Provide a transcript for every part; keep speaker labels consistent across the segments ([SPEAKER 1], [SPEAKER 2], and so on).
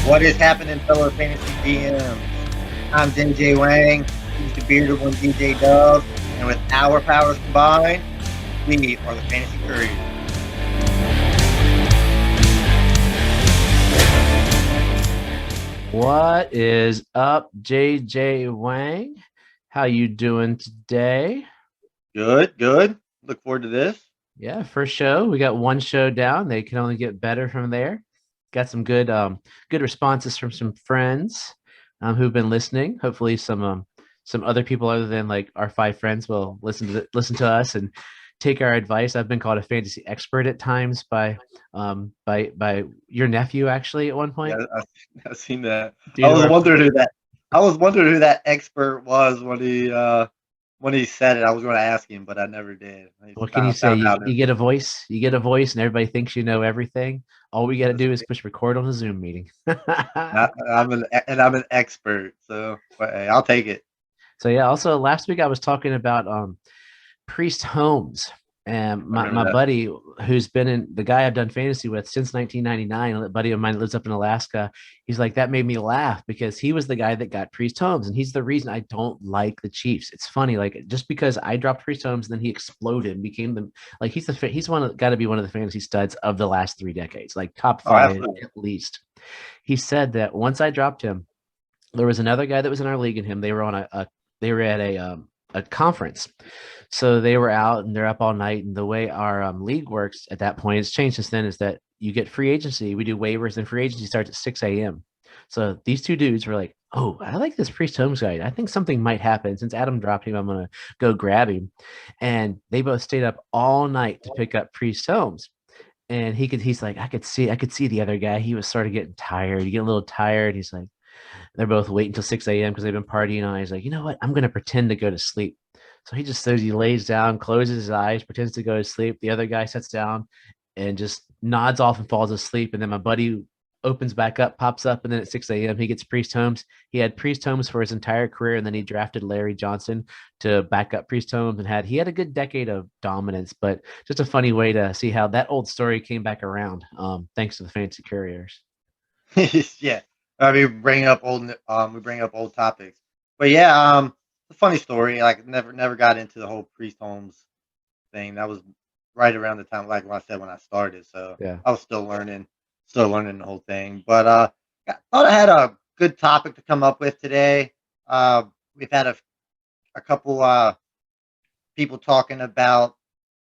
[SPEAKER 1] What is happening, fellow fantasy GMs? I'm DJ Wang. He's the bearded one, DJ Dove. And with our powers combined, we are the Fantasy Couriers.
[SPEAKER 2] What is up, JJ Wang? How you doing today?
[SPEAKER 1] Good. Look forward to this.
[SPEAKER 2] Yeah, first show. We got one show down. They can only get better from there. Got some good responses from some friends who've been listening. Hopefully some other people other than like our five friends will listen to us and take our advice. I've been called a fantasy expert at times by your nephew actually at one point.
[SPEAKER 1] Yeah, I've seen that.
[SPEAKER 2] Due
[SPEAKER 1] I
[SPEAKER 2] to
[SPEAKER 1] was
[SPEAKER 2] our
[SPEAKER 1] wondering who that expert was when he said it. I was going to ask him, but I never did.
[SPEAKER 2] What can you say? You get a voice, and everybody thinks you know everything. All we got to do is push record on a Zoom meeting.
[SPEAKER 1] I'm an expert, so but, hey, I'll take it.
[SPEAKER 2] So yeah, also last week I was talking about Priest Holmes, and my buddy who's been the guy I've done fantasy with since 1999, a buddy of mine that lives up in Alaska. He's like, that made me laugh because he was the guy that got Priest Holmes, and he's the reason I don't like the Chiefs. It's funny, like just because I dropped Priest Holmes, and then he exploded and became he's got to be one of the fantasy studs of the last 3 decades, like top 5 at least. He said that once I dropped him, there was another guy that was in our league and him. They were on they were at a conference. So they were out and they're up all night. And the way our league works at that point, it's changed since then, is that you get free agency. We do waivers, and free agency starts at 6 a.m. So these two dudes were like, oh, I like this Priest Holmes guy. I think something might happen. Since Adam dropped him, I'm going to go grab him. And they both stayed up all night to pick up Priest Holmes. And he's like, I could see the other guy. He was sort of getting tired. You get a little tired. He's like, they're both waiting until 6 a.m. because they've been partying. And he's like, you know what? I'm going to pretend to go to sleep. So he just says he lays down, closes his eyes, pretends to go to sleep. The other guy sits down and just nods off and falls asleep. And then my buddy opens back up, pops up, and then at 6 a.m. he gets Priest Holmes. He had Priest Holmes for his entire career, and then he drafted Larry Johnson to back up Priest Holmes, and he had a good decade of dominance. But just a funny way to see how that old story came back around, thanks to the Fantasy Couriers.
[SPEAKER 1] Yeah. We bring up old topics, but yeah, a funny story. Like never got into the whole Priest Holmes thing. That was right around the time, like I said, when I started. So
[SPEAKER 2] yeah,
[SPEAKER 1] I was still learning the whole thing. But I thought I had a good topic to come up with today. We've had a couple people talking about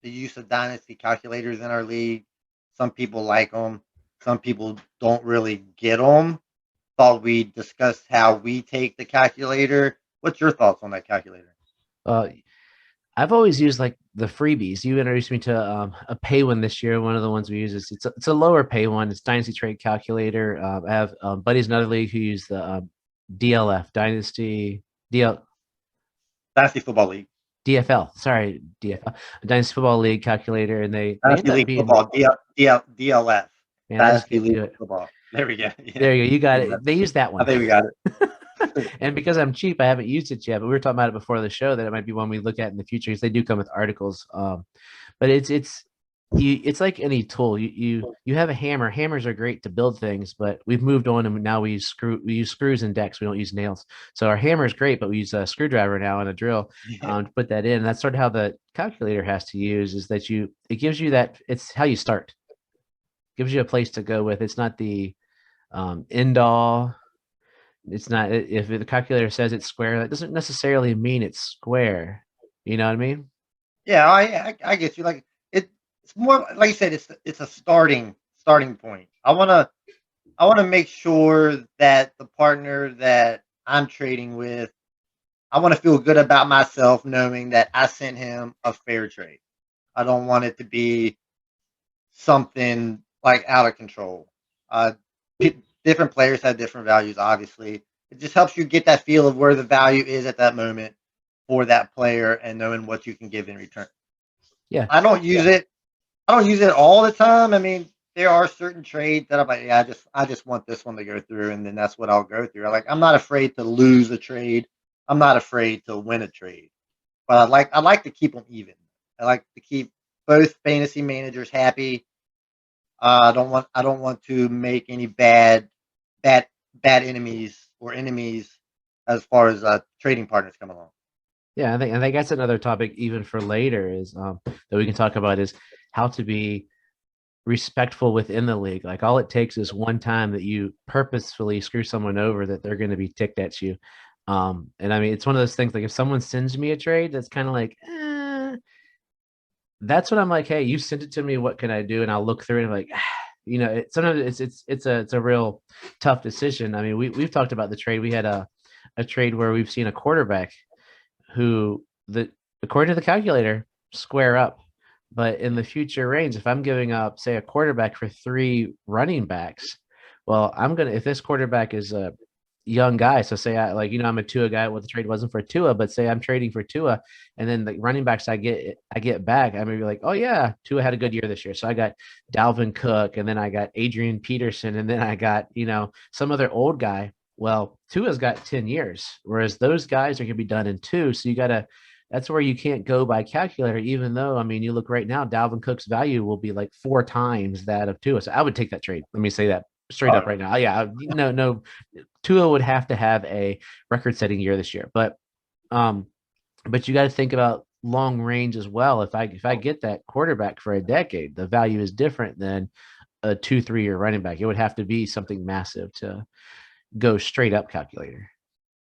[SPEAKER 1] the use of dynasty calculators in our league. Some people like them. Some people don't really get them. Thought we'd discuss how we take the calculator. What's your thoughts on that calculator?
[SPEAKER 2] I've always used like the freebies. You introduced me to a pay one this year. One of the ones we use is it's a lower pay one. It's Dynasty Trade Calculator. I have buddies in another league who use the DLF Dynasty
[SPEAKER 1] Football League.
[SPEAKER 2] DFL. Sorry, DFL Dynasty Football League calculator, and they
[SPEAKER 1] Dynasty League Football DLF. Dynasty League Football. There we go. Yeah.
[SPEAKER 2] There you go. You got it. They use that one.
[SPEAKER 1] I think we got it.
[SPEAKER 2] And because I'm cheap, I haven't used it yet. But we were talking about it before the show that it might be one we look at in the future because they do come with articles. But it's like any tool. You have a hammer. Hammers are great to build things, but we've moved on and now we use screws and decks. We don't use nails. So our hammer is great, but we use a screwdriver now and a drill to put that in. And that's sort of how the calculator has to use is that it gives you that. It's how you start. Gives you a place to go with. It's not the end all. It's not, if the calculator says it's square, that doesn't necessarily mean it's square. You know what I mean?
[SPEAKER 1] Yeah, I get you. Like it's more like you said. It's a starting point. I want to make sure that the partner that I'm trading with, I want to feel good about myself knowing that I sent him a fair trade. I don't want it to be something like out of control. Different players have different values, obviously. It just helps you get that feel of where the value is at that moment for that player and knowing what you can give in return.
[SPEAKER 2] Yeah.
[SPEAKER 1] I don't use it all the time. I mean, there are certain trades that I'm like, yeah, I just want this one to go through, and then that's what I'll go through. I'm not afraid to lose a trade. I'm not afraid to win a trade. But I like to keep them even. I like to keep both fantasy managers happy. I don't want to make any bad bad bad enemies or enemies as far as trading partners come along.
[SPEAKER 2] Yeah, I think that's another topic even for later is that we can talk about is how to be respectful within the league. Like all it takes is one time that you purposefully screw someone over that they're going to be ticked at you. And I mean, it's one of those things like if someone sends me a trade, that's kind of like, that's when I'm like, hey, you sent it to me. What can I do? And I'll look through it and I'm like, sometimes it's a real tough decision. I mean, we've talked about the trade. We had a trade where we've seen a quarterback who according to the calculator square up, but in the future range, if I'm giving up say a quarterback for three running backs, well, I'm gonna if this quarterback is a young guy, so say I'm a Tua guy. Well, the trade wasn't for Tua, but say I'm trading for Tua, and then the running backs I get back, I may be like, oh yeah, Tua had a good year this year, so I got Dalvin Cook, and then I got Adrian Peterson, and then I got some other old guy. Well, Tua's got 10 years, whereas those guys are going to be done in two. So that's where you can't go by calculator, even though, I mean, you look right now, Dalvin Cook's value will be like 4 times that of Tua. So I would take that trade. Let me say that straight up right now. Yeah, no, Tua would have to have a record-setting year this year. But you got to think about long range as well. If I get that quarterback for a decade, the value is different than a 2-3 year running back. It would have to be something massive to go straight up calculator.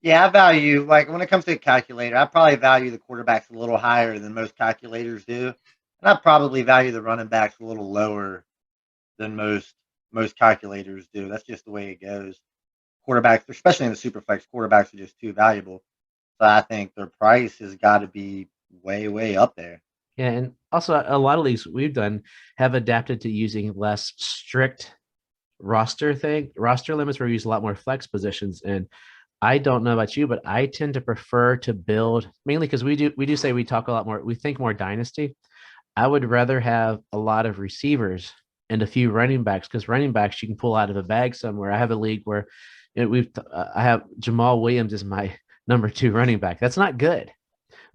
[SPEAKER 1] Yeah, I value like when it comes to a calculator, I probably value the quarterbacks a little higher than most calculators do, and I probably value the running backs a little lower than most calculators do. That's just the way it goes. Quarterbacks, especially in the superflex, quarterbacks are just too valuable. So I think their price has got to be way up there.
[SPEAKER 2] Yeah, and also a lot of leagues we've done have adapted to using less strict roster limits where we use a lot more flex positions. And I don't know about you, but I tend to prefer to build mainly because we do say we talk a lot more, we think more dynasty. I would rather have a lot of receivers and a few running backs because running backs you can pull out of a bag somewhere. I have a league where I have Jamal Williams as my number 2 running back. That's not good,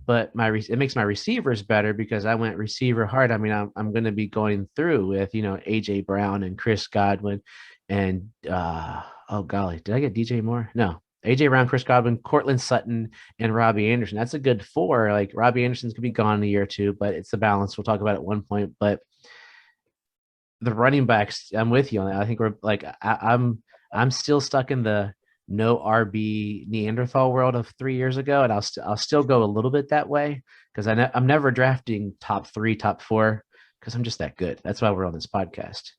[SPEAKER 2] but it makes my receivers better because I went receiver hard. I mean, I'm going to be going through with AJ Brown and Chris Godwin, and oh golly, did I get DJ Moore? No, AJ Brown, Chris Godwin, Cortland Sutton, and Robbie Anderson. That's a good 4. Like Robbie Anderson's gonna be gone in a year or two, but it's a balance. We'll talk about it at one point. But the running backs, I'm with you on that. I think we're like I'm still stuck in the no RB Neanderthal world of 3 years ago, and I'll still go a little bit that way because I'm never drafting top 3, top 4 because I'm just that good. That's why we're on this podcast.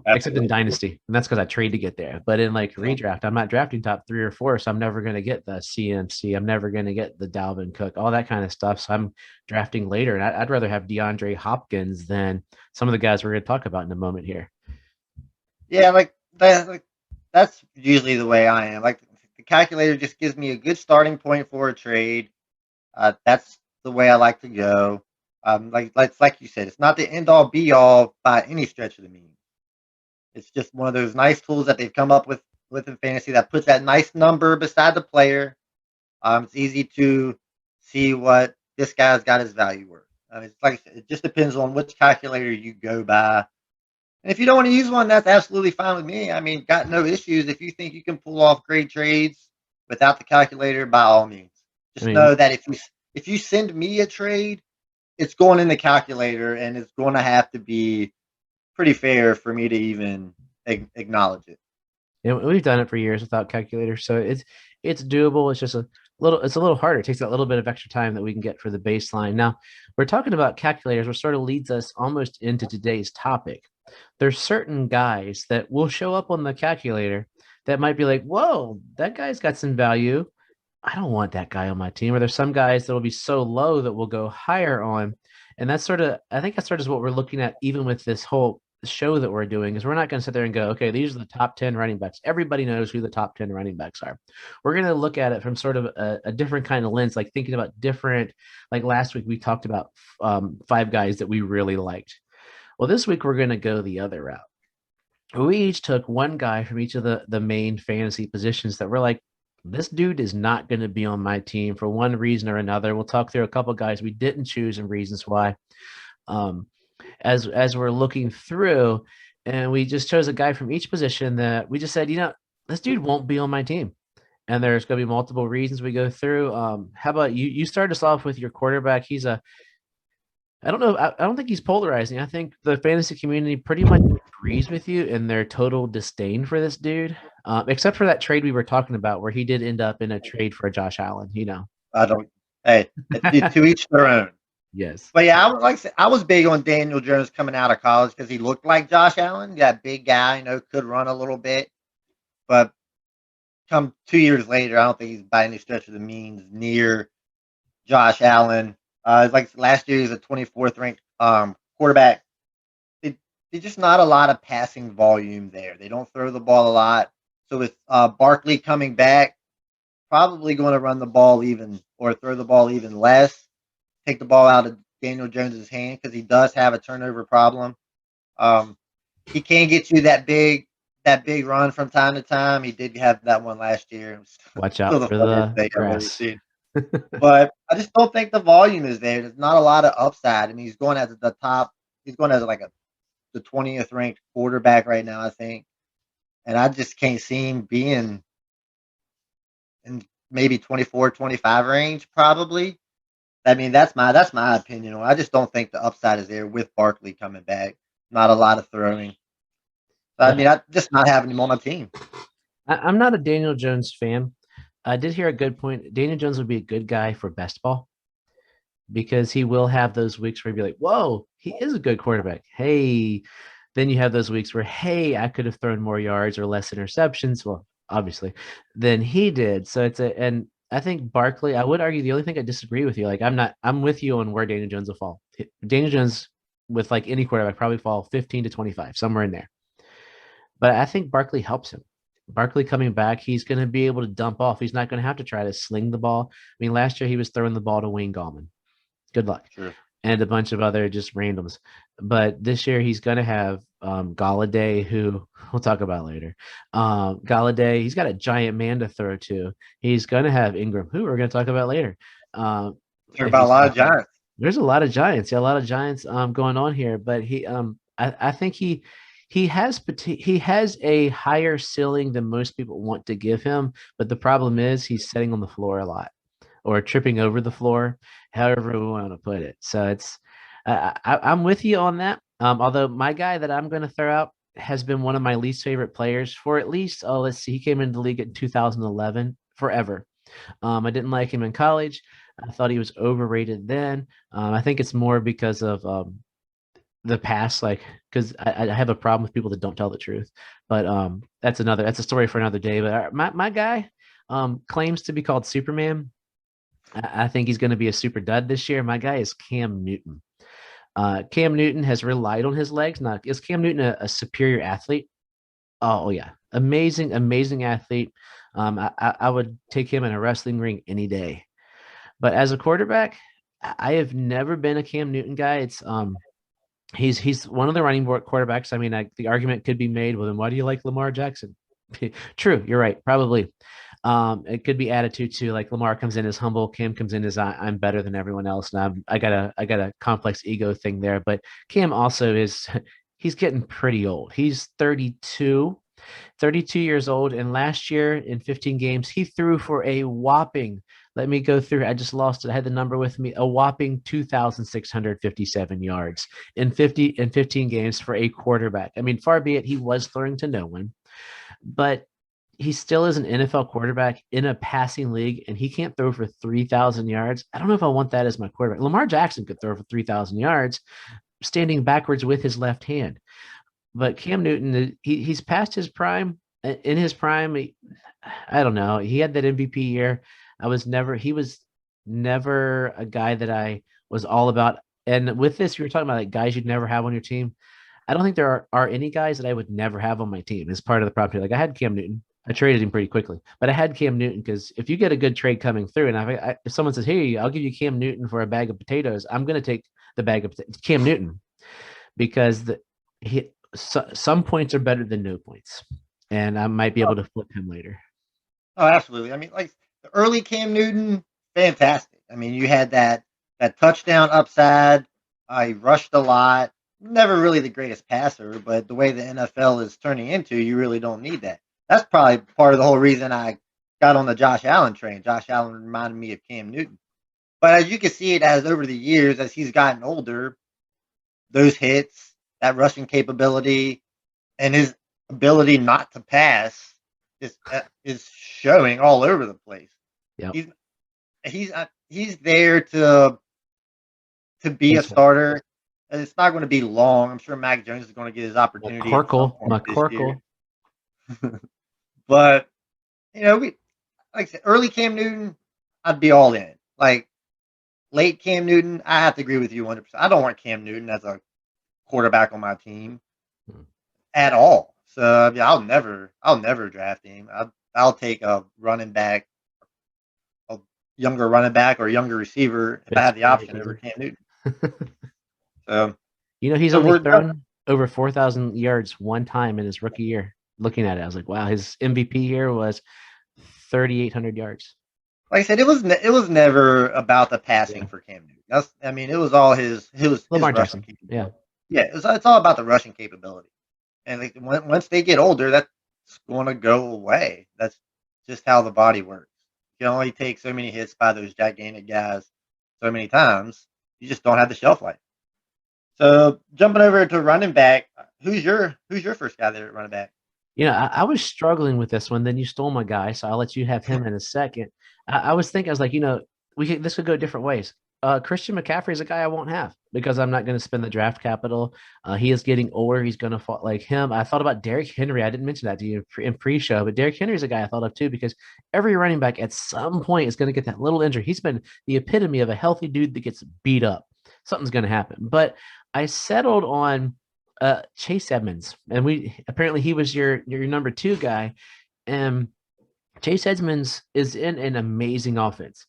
[SPEAKER 2] Except in Dynasty, and that's because I trade to get there. But in like redraft, I'm not drafting top 3 or 4, so I'm never going to get the CMC. I'm never going to get the Dalvin Cook, all that kind of stuff. So I'm drafting later, and I'd rather have DeAndre Hopkins than some of the guys we're going to talk about in a moment here.
[SPEAKER 1] Yeah, like that's usually the way I am. Like the calculator just gives me a good starting point for a trade. That's the way I like to go. Like you said, it's not the end all be all by any stretch of the means. It's just one of those nice tools that they've come up with in fantasy that puts that nice number beside the player. It's easy to see what this guy's got his value worth. It's like it just depends on which calculator you go by. And if you don't want to use one, that's absolutely fine with me. I mean, got no issues. If you think you can pull off great trades without the calculator, by all means. Just know that if you send me a trade, it's going in the calculator and it's going to have to be pretty fair for me to even acknowledge it.
[SPEAKER 2] Yeah, we've done it for years without calculators, so it's doable. It's just a little harder. It takes that little bit of extra time that we can get for the baseline. Now, we're talking about calculators, which sort of leads us almost into today's topic. There's certain guys that will show up on the calculator that might be like, whoa, that guy's got some value. I don't want that guy on my team. Or there's some guys that will be so low that we'll go higher on. And I think that's sort of what we're looking at even with this whole show that we're doing is we're not going to sit there and go, okay, these are the top 10 running backs. Everybody knows who the top 10 running backs are. We're going to look at it from sort of a different kind of lens, like thinking about different, like last week we talked about 5 guys that we really liked. Well, this week we're going to go the other route. We each took one guy from each of the main fantasy positions that we're like, this dude is not going to be on my team for one reason or another. We'll talk through a couple guys we didn't choose and reasons why. As we're looking through, and we just chose a guy from each position that we just said, this dude won't be on my team. And there's going to be multiple reasons we go through. How about you? You start us off with your quarterback. I don't know. I don't think he's polarizing. I think the fantasy community pretty much agrees with you in their total disdain for this dude, except for that trade we were talking about where he did end up in a trade for Josh Allen,
[SPEAKER 1] I don't. Hey, to each their own.
[SPEAKER 2] Yes.
[SPEAKER 1] But yeah, I was big on Daniel Jones coming out of college because he looked like Josh Allen, that big guy, could run a little bit. But come 2 years later, I don't think he's by any stretch of the means near Josh Allen. Like last year, he's a 24th ranked quarterback. There's just not a lot of passing volume there. They don't throw the ball a lot. So with Barkley coming back, probably going to run the ball even or throw the ball even less. Take the ball out of Daniel Jones's hand because he does have a turnover problem. He can get you that big run from time to time. He did have that one last year.
[SPEAKER 2] Watch out for the grass.
[SPEAKER 1] But I just don't think the volume is there. There's not a lot of upside. I mean, he's going as the top. He's going as like the 20th ranked quarterback right now, I think. And I just can't see him being in maybe 24, 25 range, probably. I mean, that's my opinion. I just don't think the upside is there with Barkley coming back. Not a lot of throwing. So, I mean, I just not having him on my team.
[SPEAKER 2] I'm not a Daniel Jones fan. I did hear a good point. Daniel Jones would be a good guy for best ball because he will have those weeks where he'd be like, whoa, he is a good quarterback. Hey, then you have those weeks where, hey, I could have thrown more yards or less interceptions. Well, obviously, than he did. So and I think Barkley, I would argue the only thing I disagree with you, like I'm with you on where Daniel Jones will fall. Daniel Jones, with like any quarterback, probably fall 15 to 25, somewhere in there. But I think Barkley helps him. Barkley coming back, he's going to be able to dump off. He's not going to have to try to sling the ball. I mean, last year he was throwing the ball to Wayne Gallman. Good luck.
[SPEAKER 1] Sure.
[SPEAKER 2] And a bunch of other just randoms. But this year he's going to have Galladay, who we'll talk about later. Galladay, he's got a giant man to throw to. He's going to have Ingram, who we're going to talk about later.
[SPEAKER 1] Talk about a lot of Giants.
[SPEAKER 2] There's a lot of Giants. Yeah, a lot of Giants going on here. But I think he has a higher ceiling than most people want to give him. But the problem is he's sitting on the floor a lot or tripping over the floor, however we want to put it. So it's I'm with you on that. Although my guy that I'm going to throw out has been one of my least favorite players for at least, let's see, he came into the league in 2011, forever. I didn't like him in college. I thought he was overrated then. I think it's more because of the past, like, because I have a problem with people that don't tell the truth. But that's a story for another day. But my guy claims to be called Superman. I think he's going to be a super dud this year. My guy is Cam Newton. Cam Newton has relied on his legs. Now, is Cam Newton a superior athlete? Oh yeah, amazing athlete. I would take him in a wrestling ring any day. But as a quarterback, I have never been a Cam Newton guy. It's he's one of the running board quarterbacks. I mean, the argument could be made. Well, then why do you like Lamar Jackson? True, you're right. Probably. It could be attitude too. Like Lamar comes in as humble, Cam comes in as I'm better than everyone else, and I got a complex ego thing there. But Cam also he's getting pretty old. He's 32 years old, and last year in 15 games he threw for a whopping. Let me go through. I just lost it. I had the number with me. A whopping 2,657 yards in 15 games for a quarterback. I mean, far be it he was throwing to no one, but he still is an NFL quarterback in a passing league, and he can't throw for 3,000 yards. I don't know if I want that as my quarterback. Lamar Jackson could throw for 3,000 yards standing backwards with his left hand. But Cam Newton, he's past his prime. In his prime, I don't know. He had that MVP year. He was never a guy that I was all about. And with this, you were talking about like guys you'd never have on your team. I don't think there are any guys that I would never have on my team as part of the property. Like I had Cam Newton. I traded him pretty quickly, but I had Cam Newton because if you get a good trade coming through, and if someone says, "Hey, I'll give you Cam Newton for a bag of potatoes," I'm going to take the bag of Cam Newton because some points are better than no points, and I might be able to flip him later.
[SPEAKER 1] Oh, absolutely. I mean, like the early Cam Newton, fantastic. I mean, you had that touchdown upside. He rushed a lot. never really the greatest passer, but the way the NFL is turning into, you really don't need that. That's probably part of the whole reason I got on the Josh Allen train. Josh Allen reminded me of Cam Newton. But as you can see it as over the years, as he's gotten older, those hits, that rushing capability, and his ability not to pass is showing all over the place.
[SPEAKER 2] Yep.
[SPEAKER 1] He's there to be a starter. And it's not going to be long. I'm sure Mac Jones is going to get his opportunity at some point this year. But we like I said, early Cam Newton, I'd be all in. Like late Cam Newton, I have to agree with you 100%. I don't want Cam Newton as a quarterback on my team at all. So yeah, I'll never draft him. I'll take a running back, a younger running back or younger receiver if I have the option over Cam Newton. So
[SPEAKER 2] he's only thrown over 4,000 yards one time in his rookie year. Looking at it, I was like, wow, his MVP year was 3,800 yards.
[SPEAKER 1] Like I said, it was never about the passing for Cam Newton. It was all his
[SPEAKER 2] Lamar
[SPEAKER 1] rushing
[SPEAKER 2] Jackson.
[SPEAKER 1] capability. Yeah, it's all about the rushing capability. And like, once they get older, that's going to go away. That's just how the body works. You can only take so many hits by those gigantic guys so many times. You just don't have the shelf life. So jumping over to running back, who's your first guy there at running back?
[SPEAKER 2] I was struggling with this one. Then you stole my guy, so I'll let you have him in a second. I was thinking, I was like, this could go different ways. Christian McCaffrey is a guy I won't have because I'm not going to spend the draft capital. He is getting older. He's going to fall like him. I thought about Derrick Henry. I didn't mention that to you in pre-show, but Derrick Henry is a guy I thought of too because every running back at some point is going to get that little injury. He's been the epitome of a healthy dude that gets beat up. Something's going to happen. But I settled on Chase Edmonds, and he was your number 2 guy, and Chase Edmonds is in an amazing offense.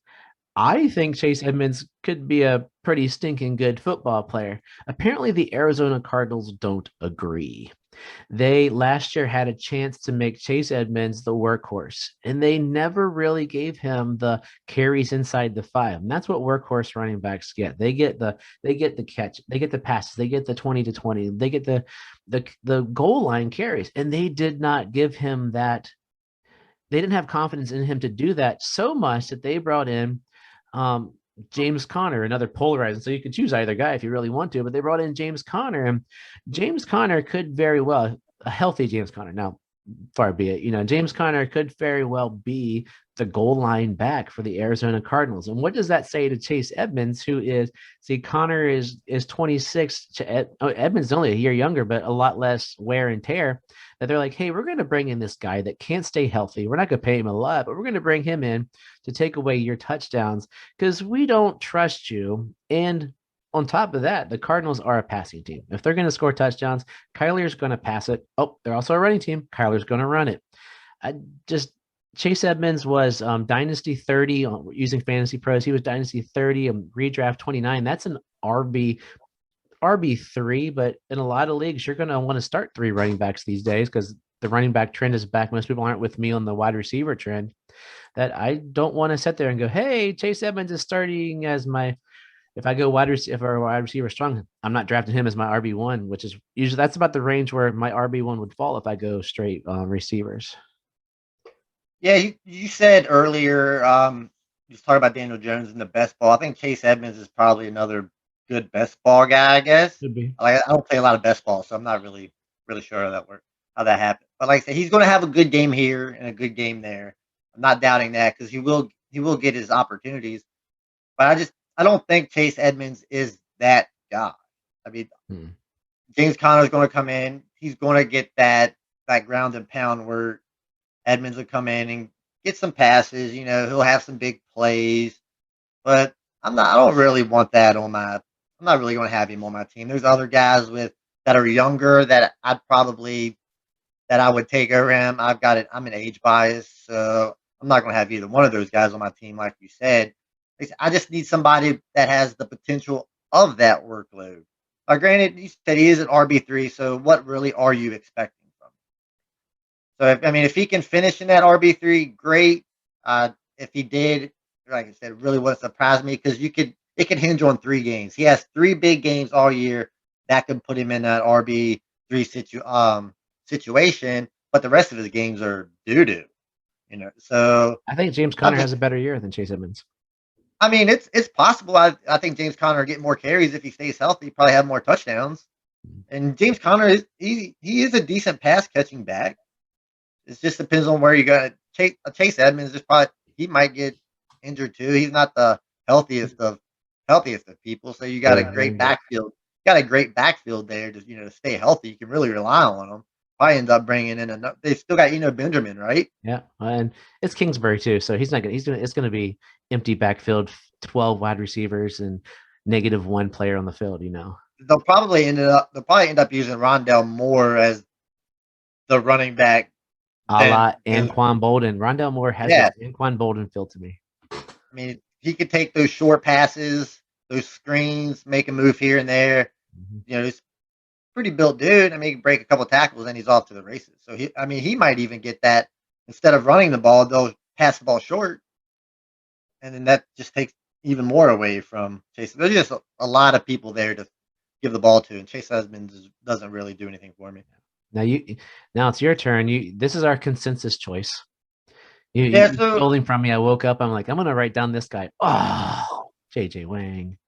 [SPEAKER 2] I think Chase Edmonds could be a pretty stinking good football player. Apparently, the Arizona Cardinals don't agree. They last year had a chance to make Chase Edmonds the workhorse, and they never really gave him the carries inside the 5. And that's what workhorse running backs get. They get the catch, they get the passes, they get the 20 to 20, they get the goal line carries, and they did not give him that. They didn't have confidence in him to do that so much that they brought in James Conner, another polarizing. So you can choose either guy if you really want to, but they brought in James Conner, and James Conner could very well, a healthy James Conner, now far be it, James Conner could very well be the goal line back for the Arizona Cardinals. And what does that say to Chase Edmonds, who is, Conner is 26, Edmonds is only a year younger, but a lot less wear and tear, that they're like, hey, we're going to bring in this guy that can't stay healthy. We're not going to pay him a lot, but we're going to bring him in to take away your touchdowns because we don't trust you. And on top of that, the Cardinals are a passing team. If they're going to score touchdowns, Kyler's going to pass it. Oh, they're also a running team. Kyler's going to run it. Chase Edmonds was Dynasty 30 using Fantasy Pros. He was Dynasty 30, redraft 29. That's an RB3, but in a lot of leagues, you're going to want to start 3 running backs these days because the running back trend is back. Most people aren't with me on the wide receiver trend. That I don't want to sit there and go, hey, Chase Edmonds is starting as my. If I go if our wide receiver is strong, I'm not drafting him as my RB1, which is usually that's about the range where my RB1 would fall if I go straight receivers.
[SPEAKER 1] Yeah, you said earlier, you talked about Daniel Jones and the best ball. I think Chase Edmonds is probably another good best ball guy, I guess.
[SPEAKER 2] Could be.
[SPEAKER 1] I don't play a lot of best ball, so I'm not really sure how that happened. But like I said, he's going to have a good game here and a good game there. I'm not doubting that because he will get his opportunities. But I don't think Chase Edmonds is that guy. I mean, James Conner is going to come in. He's going to get that ground and pound work. Edmonds will come in and get some passes. He'll have some big plays. But I don't really want that on my. I'm not really going to have him on my team. There's other guys that are younger that I would take over him. I'm an age bias, so I'm not going to have either one of those guys on my team, like you said. I just need somebody that has the potential of that workload. Granted, you said he is an RB3, so what really are you expecting from him? So, if he can finish in that RB3, great. If he did, like I said, it really wouldn't surprise me because it could hinge on 3 games. He has 3 big games all year that could put him in that RB3 situation, but the rest of his games are doo-doo. So
[SPEAKER 2] I think James Conner has a better year than Chase Edmonds.
[SPEAKER 1] I mean, it's possible. I think James Conner will get more carries if he stays healthy. Probably have more touchdowns. And James Conner he is a decent pass catching back. It just depends on where you got Chase Edmonds. Is probably he might get injured too. He's not the healthiest of people. So you got a great backfield. Got a great backfield there to stay healthy. You can really rely on them. Probably end up bringing in They've still got Benjamin, right?
[SPEAKER 2] Yeah, and it's Kingsbury too, so he's not gonna. It's gonna be empty backfield, 12 wide receivers and -1 player on the field.
[SPEAKER 1] They'll probably end up using Rondell Moore as the running back.
[SPEAKER 2] A la Anquan Bolden. Rondell Moore has that Anquan Bolden feel to me.
[SPEAKER 1] I mean, he could take those short passes, those screens, make a move here and there. He's pretty built dude. I mean, he can break a couple tackles and he's off to the races. So he might even get that instead of running the ball, they'll pass the ball short, and then that just takes even more away from Chase. There's just a lot of people there to give the ball to, and Chase Edmonds doesn't really do anything for me.
[SPEAKER 2] Now it's your turn. This is our consensus choice. You stole him from me. I woke up. I'm like, I'm gonna write down this guy. Oh, JJ Wang.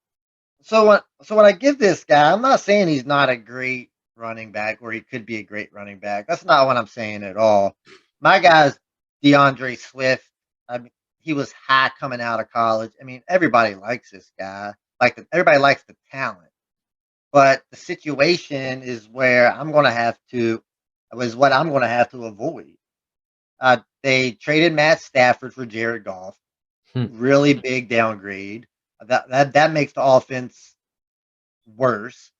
[SPEAKER 1] So when I give this guy, I'm not saying he's not a great running back or he could be a great running back. That's not what I'm saying at all. My guy's DeAndre Swift. I mean, he was high coming out of college. I mean, everybody likes this guy. Everybody likes the talent. But the situation is where what I'm going to have to avoid. They traded Matt Stafford for Jared Goff. Really big downgrade. That makes the offense worse.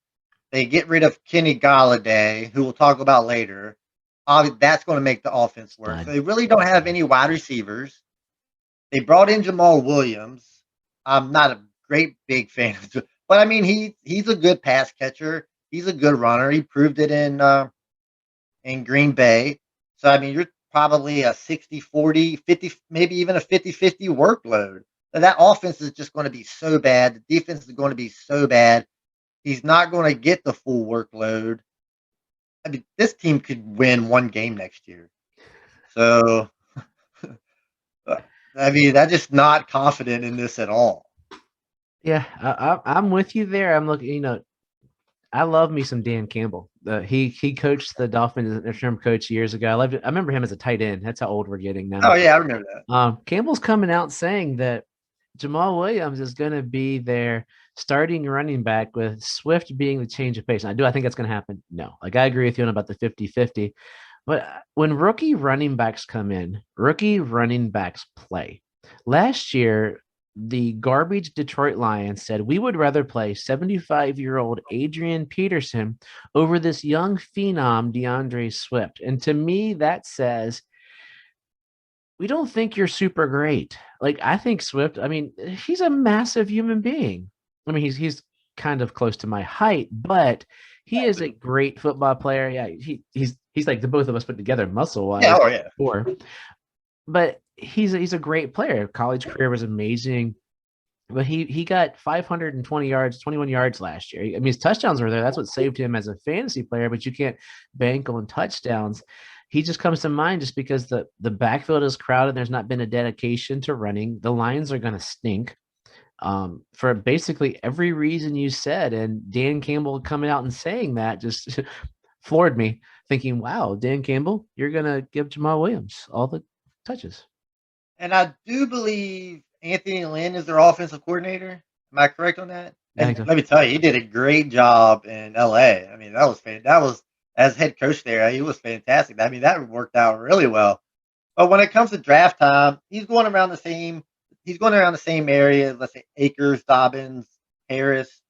[SPEAKER 1] They get rid of Kenny Golladay, who we'll talk about later. That's going to make the offense worse. So they really don't have any wide receivers. They brought in Jamal Williams. I'm not a great big fan of, but I mean he's a good pass catcher. He's a good runner. He proved it in Green Bay. So I mean you're probably a 60-40, 50, maybe even a 50-50 workload. That offense is just going to be so bad. The defense is going to be so bad. He's not going to get the full workload. I mean, this team could win one game next year. So, I mean, I'm just not confident in this at all.
[SPEAKER 2] Yeah, I'm with you there. I'm looking, I love me some Dan Campbell. He coached the Dolphins as an interim coach years ago. I remember him as a tight end. That's how old we're getting now.
[SPEAKER 1] Oh, yeah, I remember that.
[SPEAKER 2] Campbell's coming out saying that Jamal Williams is going to be their starting running back with Swift being the change of pace. And I think that's going to happen? No. I agree with you on about the 50-50. But when rookie running backs come in, rookie running backs play. Last year, the garbage Detroit Lions said, we would rather play 75-year-old Adrian Peterson over this young phenom DeAndre Swift. And to me, that says, we don't think you're super great. I think Swift, I mean, he's a massive human being. I mean, he's kind of close to my height, but he is a great football player. Yeah, he's like the both of us put together muscle-wise.
[SPEAKER 1] Yeah, oh yeah.
[SPEAKER 2] But he's a great player. College career was amazing. But he got 520 yards, 21 yards last year. I mean, his touchdowns were there. That's what saved him as a fantasy player, but you can't bank on touchdowns. He just comes to mind just because the backfield is crowded. There's not been a dedication to running. The Lions are going to stink for basically every reason you said. And Dan Campbell coming out and saying that just floored me, thinking, wow, Dan Campbell, you're going to give Jamal Williams all the touches. And
[SPEAKER 1] I do believe Anthony Lynn is their offensive coordinator. Am I correct on that? And let me tell you, he did a great job in LA. I mean, that was as head coach there, he was fantastic. I mean, that worked out really well. But when it comes to draft time, he's going around the same area. Let's say Akers, Dobbins, Harris,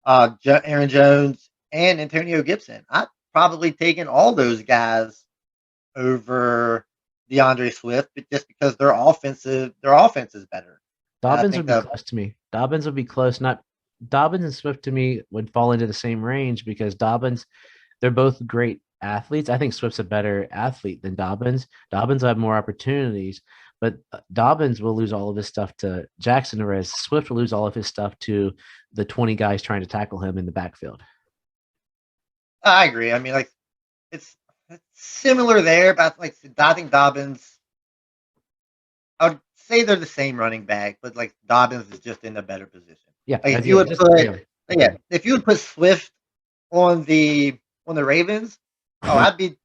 [SPEAKER 1] Aaron Jones, and Antonio Gibson. I've probably taken all those guys over DeAndre Swift, but just because their offense is better.
[SPEAKER 2] Dobbins would be close to me. Dobbins would be close. Not Dobbins and Swift to me would fall into the same range because Dobbins, they're both great athletes. I think Swift's a better athlete than Dobbins. Dobbins will have more opportunities, but Dobbins will lose all of his stuff to Jackson, whereas Swift will lose all of his stuff to the 20 guys trying to tackle him in the backfield.
[SPEAKER 1] I agree. I mean, like it's similar there, but like I think Dobbins. I would say they're the same running back, but like Dobbins is just in a better position.
[SPEAKER 2] Yeah,
[SPEAKER 1] Like if you
[SPEAKER 2] yeah,
[SPEAKER 1] would
[SPEAKER 2] just
[SPEAKER 1] put, yeah, if you would put Swift on the Ravens, oh, I'd be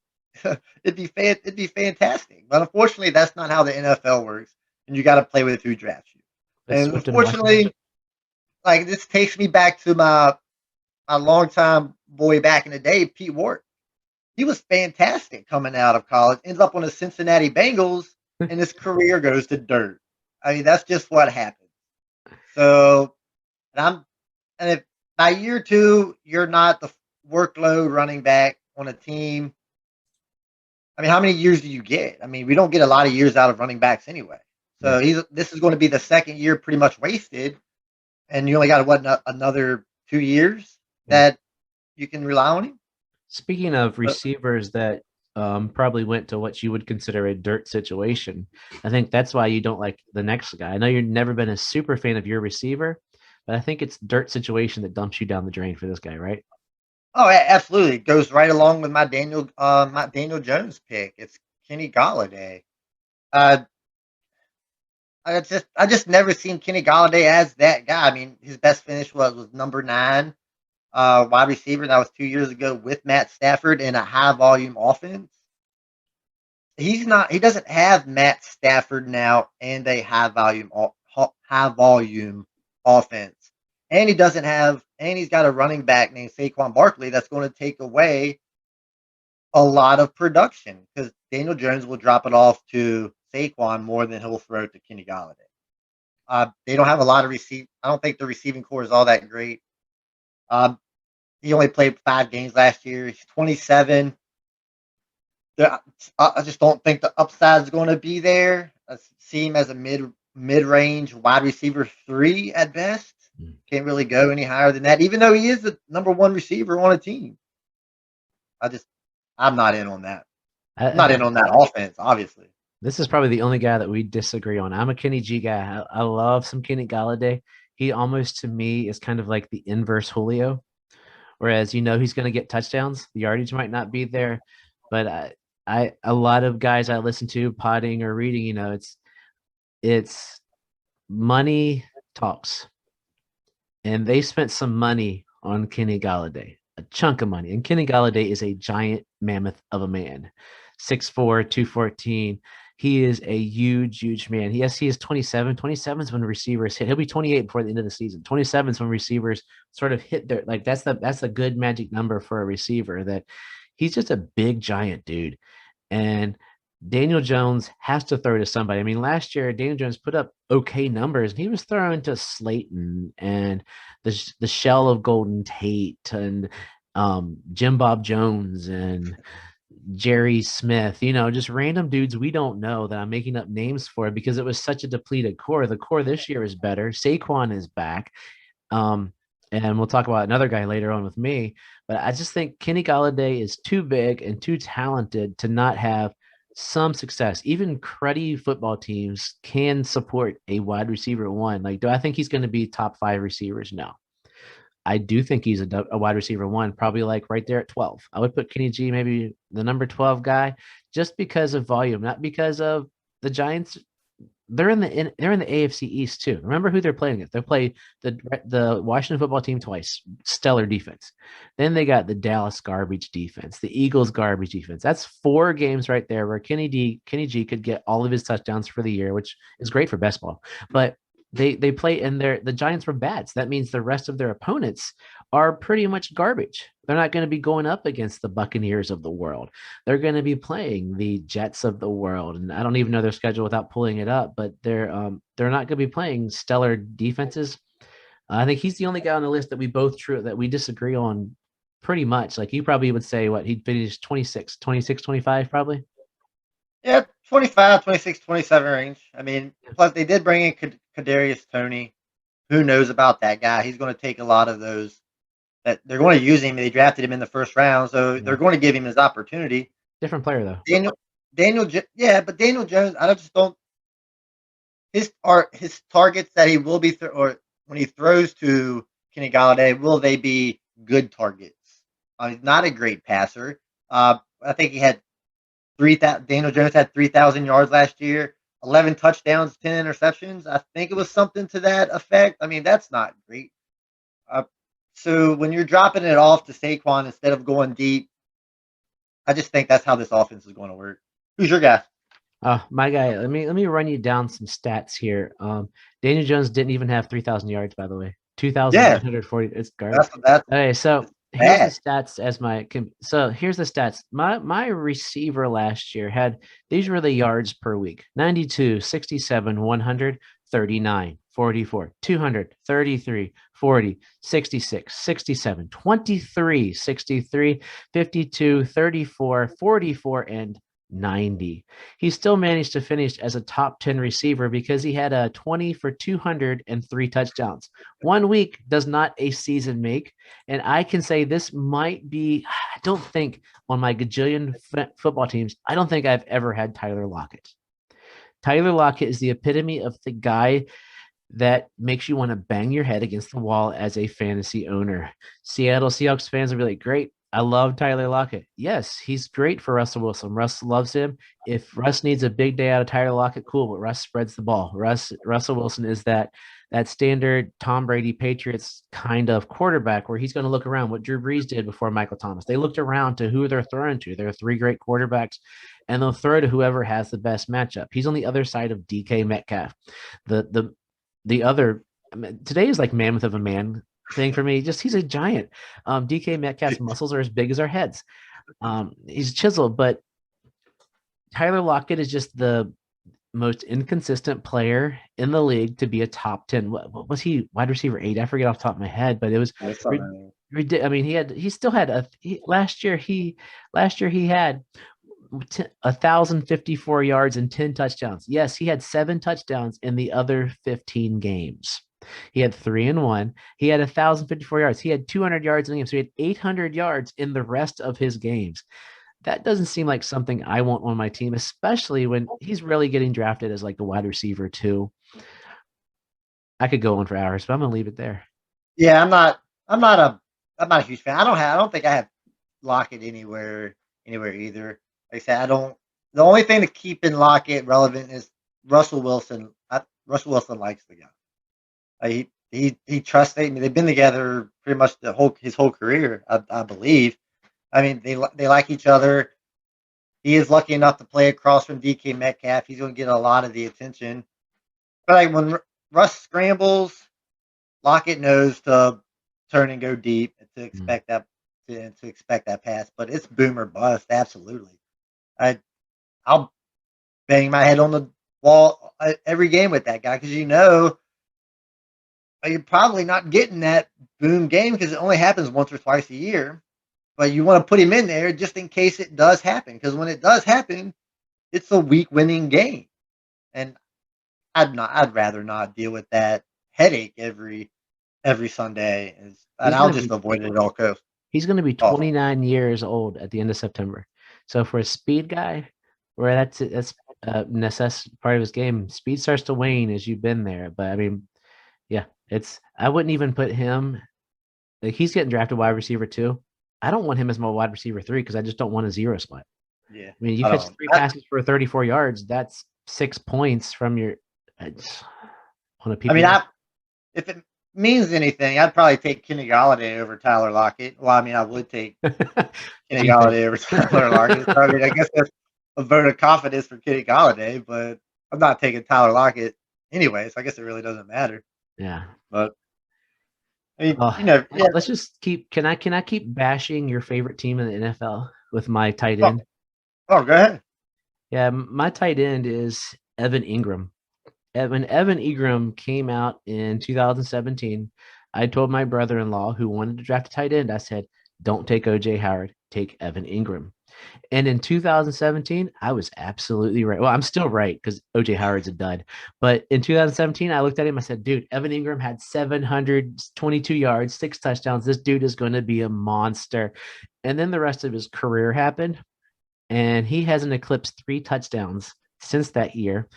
[SPEAKER 1] it'd be fantastic. But unfortunately, that's not how the NFL works, and you got to play with who drafts you.
[SPEAKER 2] But
[SPEAKER 1] And
[SPEAKER 2] Swift in Washington.
[SPEAKER 1] unfortunately, like this takes me back to my longtime boy back in the day, Pete Ward. He was fantastic coming out of college. Ends up on the Cincinnati Bengals, and his career goes to dirt. I mean, that's just what happens. So, and I'm, and if by year two you're not the workload running back on a team, I mean, how many years do you get? I mean, we don't get a lot of years out of running backs anyway.
[SPEAKER 2] Yeah.
[SPEAKER 1] So this is going to be the second year pretty much wasted, and you only got another 2 years that you can rely on him.
[SPEAKER 2] Speaking of receivers that probably went to what you would consider a dirt situation, I think that's why you don't like the next guy. I know you've never been a super fan of your receiver, but I think it's dirt situation that dumps you down the drain for this guy, right?
[SPEAKER 1] Oh, absolutely. It goes right along with my Daniel Jones pick. It's Kenny Galladay. Uh, I just never seen Kenny Galladay as that guy. I mean, his best finish was number 9, wide receiver. That was 2 years ago with Matt Stafford in a high volume offense. He's not. He doesn't have Matt Stafford now and a high volume offense, and he doesn't have. And he's got a running back named Saquon Barkley that's going to take away a lot of production because Daniel Jones will drop it off to Saquon more than he'll throw to Kenny Galladay. They don't have a lot of receive. I don't think the receiving core is all that great. Um, he only played 5 games last year. He's 27. I just don't think the upside is going to be there. I see him as a mid range wide receiver 3 at best. Can't really go any higher than that, even though he is the number 1 receiver on a team. I'm not in on that. I'm not in on that offense, obviously.
[SPEAKER 2] This is probably the only guy that we disagree on. I'm a Kenny G guy. I love some Kenny Galladay. He almost to me is kind of like the inverse Julio, whereas he's going to get touchdowns. The yardage might not be there, but a lot of guys I listen to potting or reading, it's money talks, and they spent some money on Kenny Galladay, a chunk of money, and Kenny Galladay is a giant mammoth of a man, 6'4", 214. He is a huge man. Yes, he is 27. 27 is when receivers hit. He'll be 28 before the end of the season. 27 is when receivers sort of hit their that's the good magic number for a receiver. That he's just a big giant dude, and Daniel Jones has to throw to somebody. I mean, last year Daniel Jones put up okay numbers, and he was throwing to Slayton and the shell of Golden Tate and Jim Bob Jones and Jerry Smith, just random dudes we don't know that I'm making up names for because it was such a depleted core. The core this year is better. Saquon is back. And we'll talk about another guy later on with me. But I just think Kenny Galladay is too big and too talented to not have some success. Even cruddy football teams can support a wide receiver 1. Like, do I think he's going to be top 5 receivers? No. I do think he's a wide receiver 1, probably like right there at 12. I would put Kenny G maybe the number 12 guy just because of volume, not because of the Giants. They're in the AFC East too. Remember who they're playing against. They play the Washington football team twice. Stellar defense. Then they got the Dallas garbage defense, the Eagles garbage defense. That's 4 games right there where Kenny G could get all of his touchdowns for the year, which is great for best ball. But they play and the Giants were bad. So that means the rest of their opponents are pretty much garbage. They're not going to be going up against the Buccaneers of the world. They're going to be playing the Jets of the world. And I don't even know their schedule without pulling it up, but they're not going to be playing stellar defenses. I think he's the only guy on the list that we disagree on pretty much. Like you probably would say he'd finish 26, 25 probably.
[SPEAKER 1] Yeah, 25, 26, 27 range. I mean, plus they did bring in Kadarius Toney. Who knows about that guy? He's going to take a lot of those. That they're going to use him. They drafted him in the first round, so they're going to give him his opportunity.
[SPEAKER 2] Different player though.
[SPEAKER 1] But Daniel Jones, I just don't. His targets that he will be or when he throws to Kenny Galladay, will they be good targets? He's not a great passer. I think he had 3,000. Daniel Jones had 3,000 yards last year, 11 touchdowns, 10 interceptions. I think it was something to that effect. I mean, that's not great. Uh, so when you're dropping it off to Saquon instead of going deep, I just think that's how this offense is going to work. Who's your guy?
[SPEAKER 2] My guy, let me run you down some stats here. Daniel Jones didn't even have 3,000 yards, by the way.
[SPEAKER 1] Yeah,
[SPEAKER 2] 2,140. It's garbage.
[SPEAKER 1] that's
[SPEAKER 2] Okay, so
[SPEAKER 1] it's
[SPEAKER 2] here's the
[SPEAKER 1] bad.
[SPEAKER 2] stats so here's the stats. My receiver last year had these were the yards per week: 92, 67, 100, 39, 44, 200, 33, 40, 66, 67, 23, 63, 52, 34, 44, and 90. He still managed to finish as a top 10 receiver because he had a 20 for 203 touchdowns. 1 week does not a season make. And I can say this might be, I don't think on my gajillion football teams, I don't think I've ever had Tyler Lockett. Tyler Lockett is the epitome of the guy that makes you want to bang your head against the wall as a fantasy owner. Seattle Seahawks fans will be like, great. I love Tyler Lockett. Yes, he's great for Russell Wilson. Russ loves him. If Russ needs a big day out of Tyler Lockett, cool, but Russ spreads the ball. Russell Wilson is that standard Tom Brady Patriots kind of quarterback where he's going to look around what Drew Brees did before Michael Thomas. They looked around to who they're throwing to. There are three great quarterbacks, and they'll throw to whoever has the best matchup. He's on the other side of DK Metcalf. The other today is like mammoth of a man thing for me. Just he's a giant. DK Metcalf's muscles are as big as our heads. He's chiseled, but Tyler Lockett is just the most inconsistent player in the league to be a top 10. What was he? Wide receiver 8? I forget off the top of my head, but it was. I mean, he still had last year he had 1,054 yards and 10 touchdowns. Yes, he had 7 touchdowns in the other 15 games. He had 3 and 1. He had 1,054 yards. He had 200 yards in the game. So he had 800 yards in the rest of his games. That doesn't seem like something I want on my team, especially when he's really getting drafted as like the wide receiver too. I could go on for hours, but I'm gonna leave it there.
[SPEAKER 1] Yeah, I'm not a huge fan. I don't think I have Lockett anywhere either. Like I said, I don't. The only thing to keep in Lockett relevant is Russell Wilson. Russell Wilson likes the guy. He trusts him. They've been together pretty much his whole career, I believe. I mean, they like each other. He is lucky enough to play across from DK Metcalf. He's going to get a lot of the attention. But like when Russ scrambles, Lockett knows to turn and go deep and to expect that pass. But it's boom or bust, absolutely. I'll bang my head on the wall every game with that guy because you're probably not getting that boom game because it only happens once or twice a year. But you want to put him in there just in case it does happen. Because when it does happen, it's a week winning game. And I'd rather not deal with that headache every Sunday. And I'll just avoid it at all costs.
[SPEAKER 2] He's going to be 29 years old at the end of September. So for a speed guy, where that's a necessary part of his game, speed starts to wane as you've been there. But I mean, yeah, I wouldn't even put him. Like he's getting drafted wide receiver 2. I don't want him as my wide receiver 3 because I just don't want a zero split.
[SPEAKER 1] Yeah.
[SPEAKER 2] I mean, you catch 3 passes for 34 yards. That's 6 points from your on a PPR.
[SPEAKER 1] I mean, if it means anything, I'd probably take Kenny Golladay over Tyler Lockett. Well, I mean, I would take Kenny Golladay over Tyler Lockett. I mean, I guess that's a vote of confidence for Kenny Golladay, but I'm not taking Tyler Lockett anyway, so I guess it really doesn't matter.
[SPEAKER 2] Yeah.
[SPEAKER 1] But I mean,
[SPEAKER 2] let's just keep. Can I keep bashing your favorite team in the NFL with my tight end?
[SPEAKER 1] Oh, go ahead.
[SPEAKER 2] Yeah, my tight end is Evan Ingram. When Evan Ingram came out in 2017, I told my brother-in-law who wanted to draft a tight end, I said, don't take O.J. Howard, take Evan Ingram. And in 2017, I was absolutely right. Well, I'm still right because O.J. Howard's a dud. But in 2017, I looked at him. I said, dude, Evan Ingram had 722 yards, 6 touchdowns. This dude is going to be a monster. And then the rest of his career happened. And he hasn't eclipsed 3 touchdowns since that year.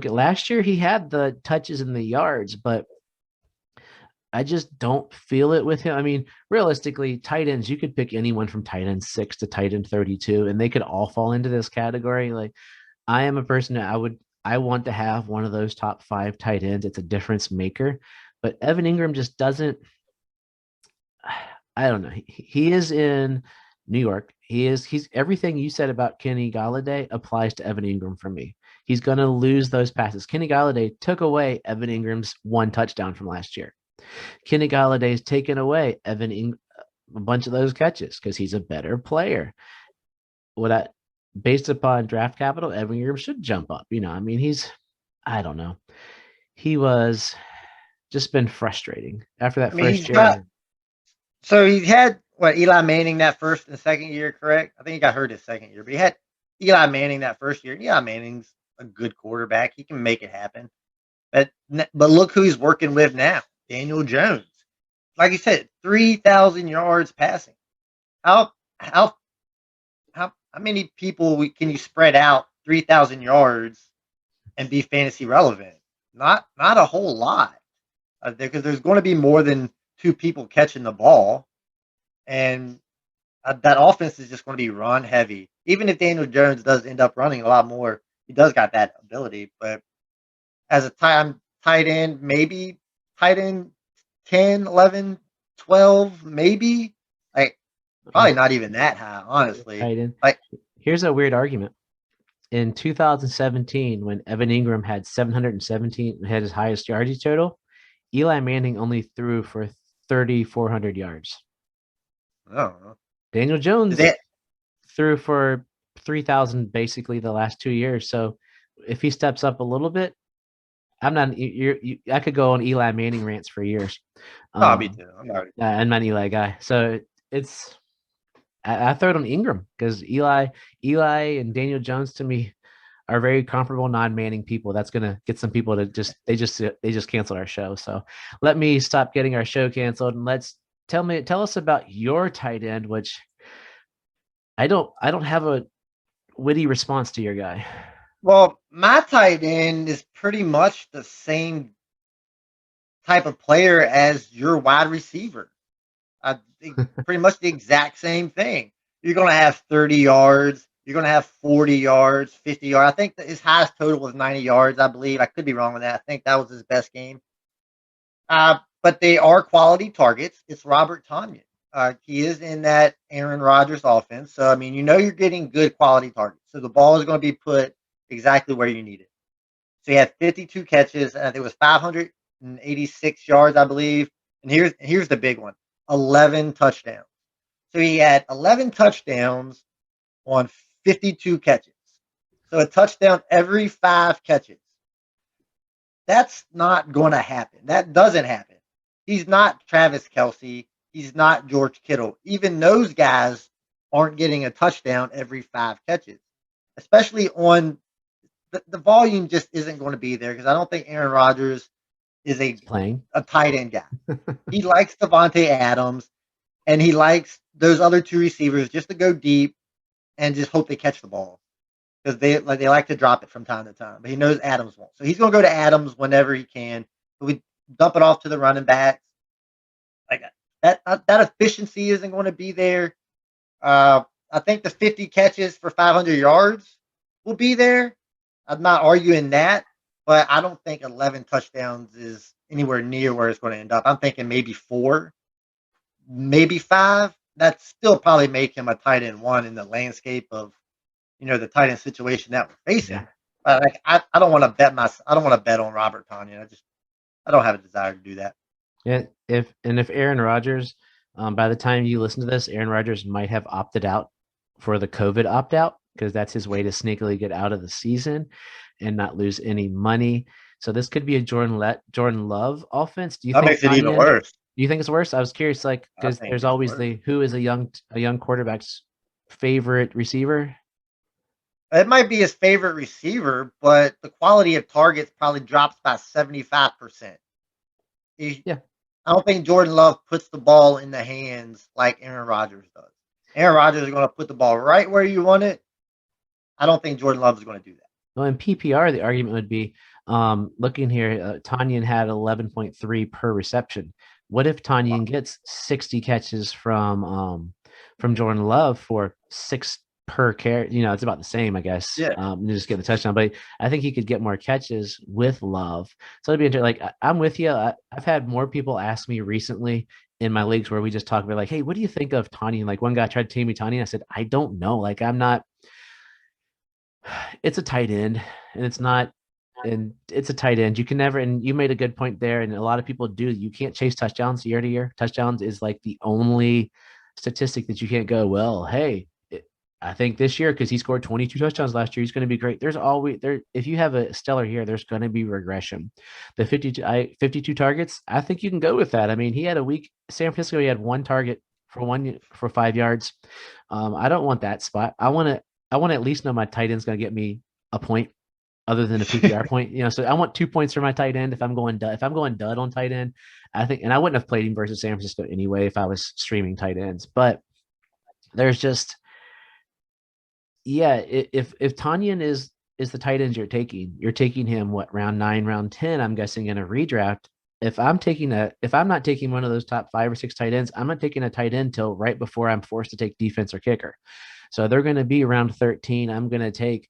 [SPEAKER 2] Last year, he had the touches and the yards, but I just don't feel it with him. I mean, realistically, tight ends, you could pick anyone from tight end 6 to tight end 32, and they could all fall into this category. Like, I am a person that I want to have one of those top 5 tight ends. It's a difference maker. But Evan Ingram just doesn't, I don't know. He is in New York. He's everything you said about Kenny Galladay applies to Evan Ingram for me. He's going to lose those passes. Kenny Galladay took away Evan Ingram's 1 touchdown from last year. Kenny Galladay's taken away a bunch of those catches because he's a better player. Based upon draft capital, Evan Ingram should jump up. I mean, I don't know. He was just been frustrating after that
[SPEAKER 1] I mean,
[SPEAKER 2] first year.
[SPEAKER 1] So he had Eli Manning that first and second year, correct? I think he got hurt his second year, but he had Eli Manning that first year. Eli Manning's a good quarterback; he can make it happen. But look who he's working with now, Daniel Jones. Like you said, 3,000 yards passing. How how how many people can you spread out 3,000 yards and be fantasy relevant? Not a whole lot, because there's going to be more than 2 people catching the ball, and that offense is just going to be run heavy. Even if Daniel Jones does end up running a lot more, he does got that ability. But as a tight end, maybe tight end 10, 11, 12, maybe. Like, probably not even that high, honestly.
[SPEAKER 2] Tight end.
[SPEAKER 1] Like,
[SPEAKER 2] here's a weird argument. In 2017, when Evan Ingram had 717, had his highest yardage total, Eli Manning only threw for 3,400 yards.
[SPEAKER 1] I don't know.
[SPEAKER 2] Daniel Jones threw for 3,000 basically the last 2 years. So if he steps up a little bit, I'm not. I could go on Eli Manning rants for years.
[SPEAKER 1] Me too. I'm not
[SPEAKER 2] an Eli guy, so it's. I throw it on Ingram because Eli and Daniel Jones to me are very comparable non-Manning people. That's gonna get some people to just canceled our show. So let me stop getting our show canceled and tell us about your tight end, which I don't have a witty response to your guy.
[SPEAKER 1] Well, my tight end is pretty much the same type of player as your wide receiver. I think pretty much the exact same thing. You're going to have 30 yards. You're going to have 40 yards, 50 yards. I think his highest total was 90 yards, I believe. I could be wrong with that. I think that was his best game. But they are quality targets. It's Robert Tonyan. He is in that Aaron Rodgers offense. So, I mean, you're getting good quality targets. So the ball is going to be put exactly where you need it. So he had 52 catches. And it was 586 yards, I believe. And here's the big one. 11 touchdowns. So he had 11 touchdowns on 52 catches. So a touchdown every 5 catches. That's not going to happen. That doesn't happen. He's not Travis Kelce. He's not George Kittle. Even those guys aren't getting a touchdown every 5 catches, especially on the volume just isn't going to be there because I don't think Aaron Rodgers is a tight end guy. He likes Devontae Adams, and he likes those other 2 receivers just to go deep and just hope they catch the ball because they like to drop it from time to time. But he knows Adams won't, so he's going to go to Adams whenever he can. So we dump it off to the running backs. Like that efficiency isn't going to be there. I think the 50 catches for 500 yards will be there. I'm not arguing that, but I don't think 11 touchdowns is anywhere near where it's going to end up. I'm thinking maybe 4, maybe 5. That's still probably make him a tight end 1 in the landscape of, the tight end situation that we're facing. Yeah. But I don't want to bet on Robert Tonyan. I don't have a desire to do that.
[SPEAKER 2] Yeah, if Aaron Rodgers, by the time you listen to this, Aaron Rodgers might have opted out for the COVID opt out because that's his way to sneakily get out of the season and not lose any money. So this could be a Jordan Love offense. Do you think
[SPEAKER 1] makes it even worse?
[SPEAKER 2] Do you think it's worse? I was curious, because there's always who is a young quarterback's favorite receiver.
[SPEAKER 1] It might be his favorite receiver, but the quality of targets probably drops by 75%.
[SPEAKER 2] Yeah.
[SPEAKER 1] I don't think Jordan Love puts the ball in the hands like Aaron Rodgers does. Aaron Rodgers is going to put the ball right where you want it. I don't think Jordan Love is going to do that.
[SPEAKER 2] Well, in PPR, the argument would be, looking here, Tonyan had 11.3 per reception. What if Tanyan gets 60 catches from Jordan Love for 6 per carry? It's about the same, I guess.
[SPEAKER 1] Yeah.
[SPEAKER 2] You just get the touchdown, but I think he could get more catches with Love. So it'd be interesting. Like, I'm with you. I've had more people ask me recently in my leagues where we just talk about, like, hey, what do you think of Tanyan? Like, one guy tried to tell me Tanyan. I said, I don't know. Like, I'm not. It's a tight end, and it's not. And it's a tight end. You can never, and you made a good point there. And a lot of people do. You can't chase touchdowns year to year. Touchdowns is like the only statistic that you can't go, well, hey, I think this year, because he scored 22 touchdowns last year, he's going to be great. There's always there. If you have a stellar year, there's going to be regression. The 52 targets, I think you can go with that. I mean, he had a week. San Francisco, he had 1 target for 5 yards. I don't want that spot. I want to at least know my tight end's going to get me a point, other than a PPR point. So I want 2 points for my tight end if I'm going dud on tight end. I think, and I wouldn't have played him versus San Francisco anyway if I was streaming tight ends. But there's just, yeah, if Tanyan is the tight ends you're taking him what, round 9, round 10, I'm guessing, in a redraft. If I'm not taking one of those top 5 or 6 tight ends, I'm not taking a tight end till right before I'm forced to take defense or kicker. So they're going to be around 13. I'm going to take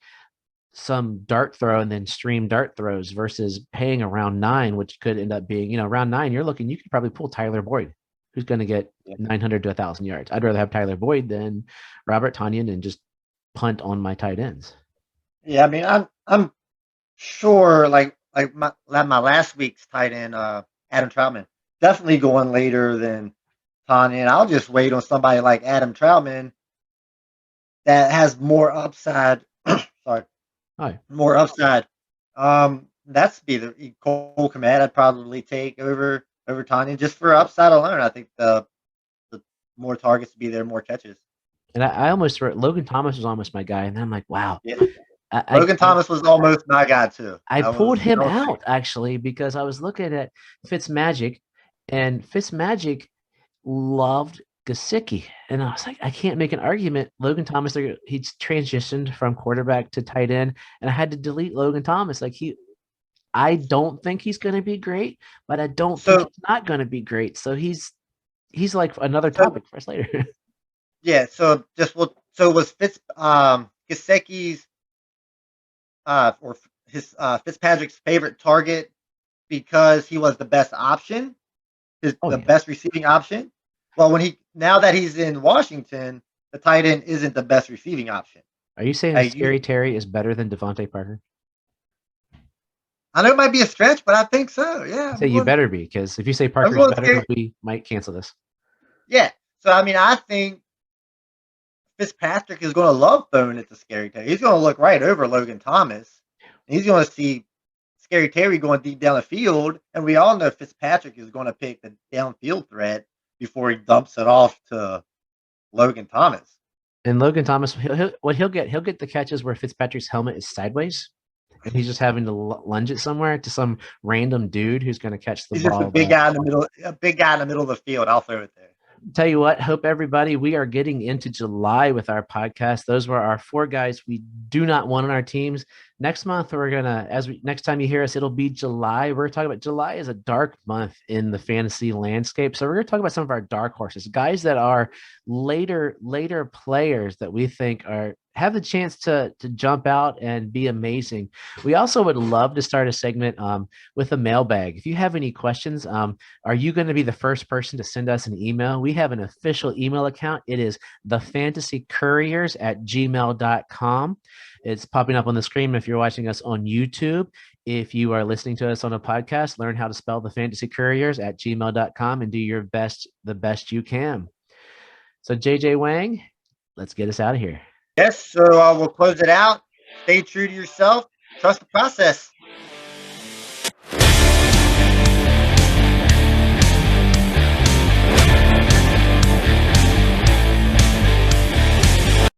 [SPEAKER 2] some dart throw and then stream dart throws versus paying around 9, which could end up being, round 9, you could probably pull Tyler Boyd, who's going to get 900 to 1,000 yards. I'd rather have Tyler Boyd than Robert Tanyan and just punt on my tight ends.
[SPEAKER 1] Yeah, I mean, I'm sure like my last week's tight end, Adam Troutman, definitely going later than Tanyan. I'll just wait on somebody like Adam Troutman that has more upside. Sorry.
[SPEAKER 2] Hi.
[SPEAKER 1] More upside. That's be the Cole Kmet I'd probably take over Tanyan just for upside alone. I think the more targets to be there, more catches.
[SPEAKER 2] And I almost wrote Logan Thomas was almost my guy, and then I'm like, wow.
[SPEAKER 1] Yeah. Logan Thomas was almost my guy too.
[SPEAKER 2] I pulled him out actually because I was looking at Fitzmagic, and Fitzmagic loved Gesicki, and I was like, I can't make an argument. Logan Thomas, he's transitioned from quarterback to tight end, and I had to delete Logan Thomas. Like, I don't think he's going to be great, but I don't think he's not going to be great. So he's like another topic for us later.
[SPEAKER 1] Yeah. So was Gesicki's or his Fitzpatrick's favorite target because he was the best option, best receiving option? Well, now that he's in Washington, the tight end isn't the best receiving option.
[SPEAKER 2] Are you saying Scary Terry is better than Devontae Parker?
[SPEAKER 1] I know it might be a stretch, but I think so. Yeah.
[SPEAKER 2] You better be, because if you say Parker's better, we might cancel this.
[SPEAKER 1] Yeah. So I mean, I think Fitzpatrick is going to love throwing it to Scary Terry. He's going to look right over Logan Thomas. And he's going to see Scary Terry going deep down the field, and we all know Fitzpatrick is going to pick the downfield threat before he dumps it off to Logan Thomas.
[SPEAKER 2] And Logan Thomas, he'll get the catches where Fitzpatrick's helmet is sideways, and he's just having to lunge it somewhere to some random dude who's going to catch the ball.
[SPEAKER 1] Just a big guy in the middle of the field. I'll throw it there.
[SPEAKER 2] Tell you what, hope everybody, we are getting into July with our podcast. Those were our 4 guys we do not want on our teams. Next month, we're going to, next time you hear us, it'll be July. We're talking about July is a dark month in the fantasy landscape. So we're going to talk about some of our dark horses, guys that are later players that we think have the chance to jump out and be amazing. We also would love to start a segment with a mailbag. If you have any questions, are you going to be the first person to send us an email? We have an official email account. It is thefantasycouriers@gmail.com. It's popping up on the screen if you're watching us on YouTube. If you are listening to us on a podcast, learn how to spell thefantasycouriers@gmail.com and do the best you can. So JJ Wang, let's get us out of here.
[SPEAKER 1] Yes, so we'll close it out. Stay true to yourself. Trust the process.